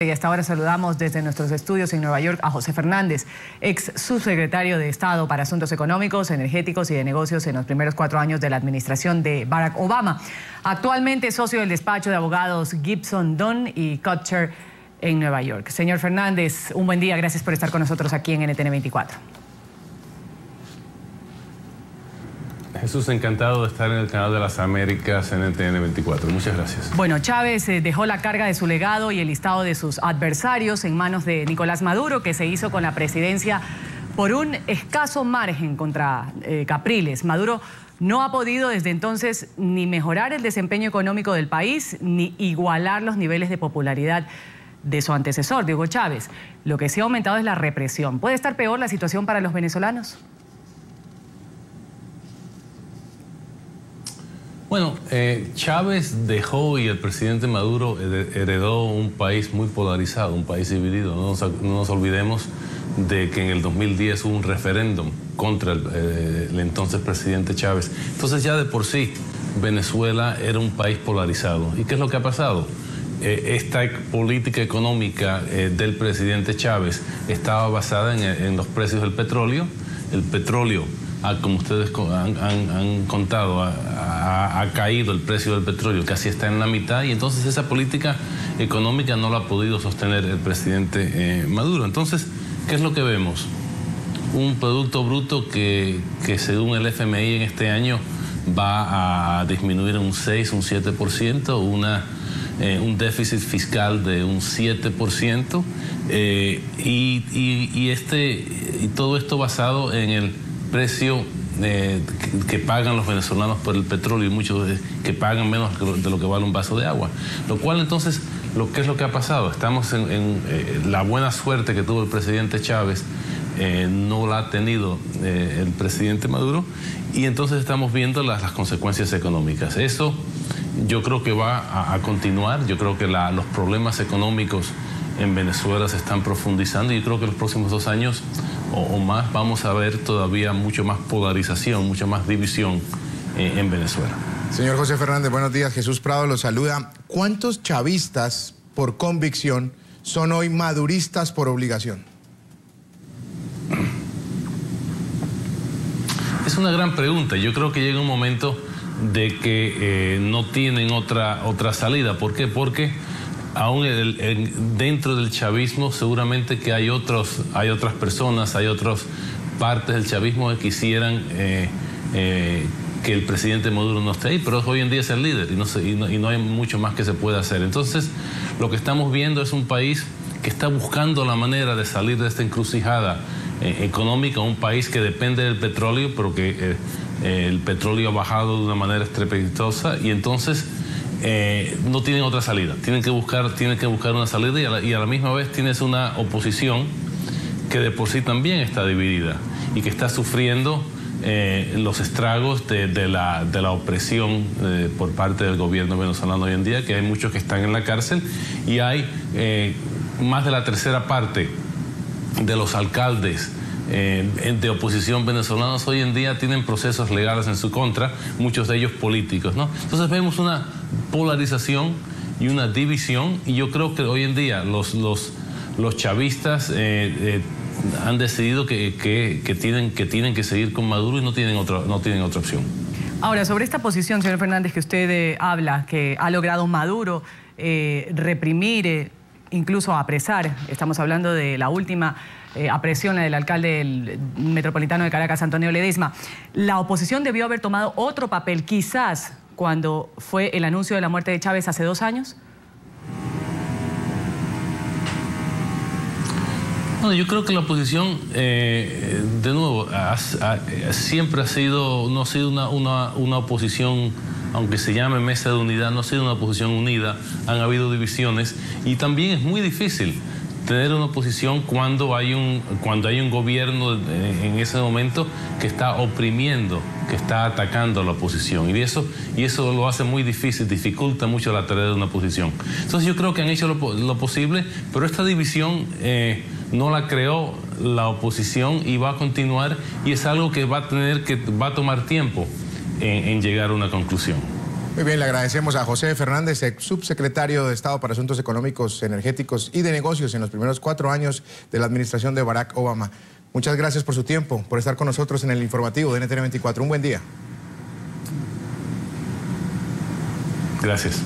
Y hasta ahora saludamos desde nuestros estudios en Nueva York a José Fernández, ex subsecretario de Estado para Asuntos Económicos, Energéticos y de Negocios en los primeros 4 años de la administración de Barack Obama. Actualmente socio del despacho de abogados Gibson, Dunn y Kutcher en Nueva York. Señor Fernández, un buen día. Gracias por estar con nosotros aquí en NTN 24. Jesús, encantado de estar en el canal de las Américas en NTN 24. Muchas gracias. Bueno, Chávez dejó la carga de su legado y el listado de sus adversarios en manos de Nicolás Maduro, que se hizo con la presidencia por un escaso margen contra Capriles. Maduro no ha podido desde entonces ni mejorar el desempeño económico del país, ni igualar los niveles de popularidad de su antecesor, Hugo Chávez. Lo que sí ha aumentado es la represión. ¿Puede estar peor la situación para los venezolanos? Bueno, Chávez dejó y el presidente Maduro heredó un país muy polarizado, un país dividido. No nos olvidemos de que en el 2010 hubo un referéndum contra el entonces presidente Chávez. Entonces ya de por sí Venezuela era un país polarizado. ¿Y qué es lo que ha pasado? Esta política económica del presidente Chávez estaba basada en los precios del petróleo. El petróleo, como ustedes han contado, ha caído el precio del petróleo, casi está en la mitad, y entonces esa política económica no la ha podido sostener el presidente Maduro. Entonces, ¿qué es lo que vemos? Un Producto Bruto que según el FMI en este año va a disminuir en un 6, un 7%, un déficit fiscal de un 7%, y todo esto basado en el precio que pagan los venezolanos por el petróleo, y muchos que pagan menos de lo que vale un vaso de agua. Lo cual entonces, ¿qué es lo que ha pasado? Estamos en la buena suerte que tuvo el presidente Chávez, no la ha tenido el presidente Maduro, y entonces estamos viendo las consecuencias económicas. Eso yo creo que va a continuar. Yo creo que los problemas económicos en Venezuela se están profundizando, y yo creo que los próximos 2 años o más vamos a ver todavía mucho más polarización, mucha más división en Venezuela. Señor José Fernández, buenos días. Jesús Prado lo saluda. ¿Cuántos chavistas por convicción son hoy maduristas por obligación? Es una gran pregunta. Yo creo que llega un momento de que no tienen otra salida. ¿Por qué? Porque aún dentro del chavismo seguramente que hay otras personas, hay otras partes del chavismo que quisieran que el presidente Maduro no esté ahí, pero hoy en día es el líder y no hay mucho más que se pueda hacer. Entonces, lo que estamos viendo es un país que está buscando la manera de salir de esta encrucijada económica, un país que depende del petróleo, pero que el petróleo ha bajado de una manera estrepitosa, y entonces no tienen otra salida. Tienen que buscar una salida, y a la misma vez tienes una oposición que de por sí también está dividida y que está sufriendo los estragos de la opresión por parte del gobierno venezolano hoy en día, que hay muchos que están en la cárcel, y hay más de la tercera parte de los alcaldes de oposición venezolanos hoy en día tienen procesos legales en su contra, muchos de ellos políticos, ¿no? Entonces vemos una polarización y una división, y yo creo que hoy en día los chavistas han decidido que tienen que seguir con Maduro y no tienen otra opción. Ahora, sobre esta posición, señor Fernández, que usted habla, que ha logrado Maduro reprimir, incluso apresar, estamos hablando de la última apresión del alcalde del metropolitano de Caracas, Antonio Ledesma. La oposición debió haber tomado otro papel, quizás cuando fue el anuncio de la muerte de Chávez hace 2 años. Bueno, yo creo que la oposición, de nuevo, siempre no ha sido una oposición, aunque se llame mesa de unidad, no ha sido una oposición unida. Han habido divisiones, y también es muy difícil tener una oposición cuando hay un gobierno en ese momento que está oprimiendo, que está atacando a la oposición, y eso lo hace muy difícil, dificulta mucho la tarea de una oposición. Entonces yo creo que han hecho lo posible, pero esta división no la creó la oposición y va a continuar, y es algo que va a tomar tiempo en llegar a una conclusión. Muy bien, le agradecemos a José Fernández, subsecretario de Estado para Asuntos Económicos, Energéticos y de Negocios en los primeros 4 años de la administración de Barack Obama. Muchas gracias por su tiempo, por estar con nosotros en el informativo de NTN 24. Un buen día. Gracias.